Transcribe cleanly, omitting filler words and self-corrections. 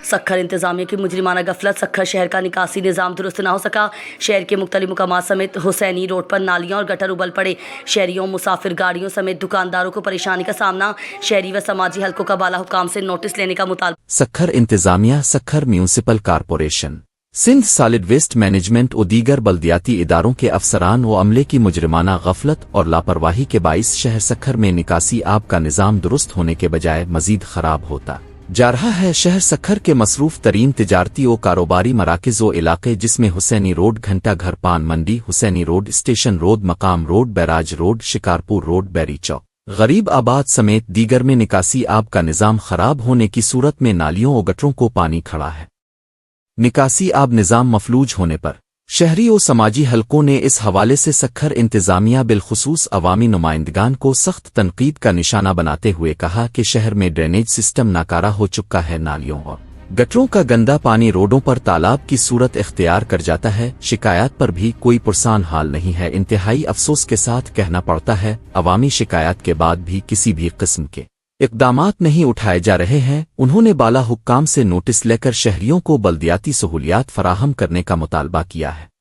سکھر انتظامیہ کی مجرمانہ غفلت، سکھر شہر کا نکاسی نظام درست نہ ہو سکا۔ شہر کے مختلف مقامات سمیت حسینی روڈ پر نالیاں اور گٹر ابل پڑے۔ شہریوں، مسافر گاڑیوں سمیت دکانداروں کو پریشانی کا سامنا۔ شہری و سماجی حلقوں کا بالا حکام سے نوٹس لینے کا مطالبہ۔ سکھر انتظامیہ، Sukkur municipal corporation, Sindh solid waste management و دیگر بلدیاتی اداروں کے افسران و عملے کی مجرمانہ غفلت اور لاپرواہی کے باعث شہر سکھر میں نکاسی آب کا نظام درست ہونے کے بجائے مزید خراب ہوتا جا رہا ہے۔ شہر سکھر کے مصروف ترین تجارتی و کاروباری مراکز و علاقے جس میں حسینی روڈ، گھنٹہ گھر، پان منڈی، حسینی روڈ، اسٹیشن روڈ، مقام road, barrage road, Shikarpur road, بیری چوک، غریب آباد سمیت دیگر میں نکاسی آب کا نظام خراب ہونے کی صورت میں نالیوں و گٹروں کو پانی کھڑا ہے۔ نکاسی آب نظام مفلوج ہونے پر شہری و سماجی حلقوں نے اس حوالے سے سکھر انتظامیہ بالخصوص عوامی نمائندگان کو سخت تنقید کا نشانہ بناتے ہوئے کہا کہ شہر میں ڈرینیج سسٹم ناکارہ ہو چکا ہے، نالیوں اور گٹروں کا گندا پانی روڈوں پر تالاب کی صورت اختیار کر جاتا ہے۔ شکایات پر بھی کوئی پرسان حال نہیں ہے۔ انتہائی افسوس کے ساتھ کہنا پڑتا ہے، عوامی شکایات کے بعد بھی کسی بھی قسم کے اقدامات نہیں اٹھائے جا رہے ہیں۔ انہوں نے بالا حکام سے نوٹس لے کر شہریوں کو بلدیاتی سہولیات فراہم کرنے کا مطالبہ کیا ہے۔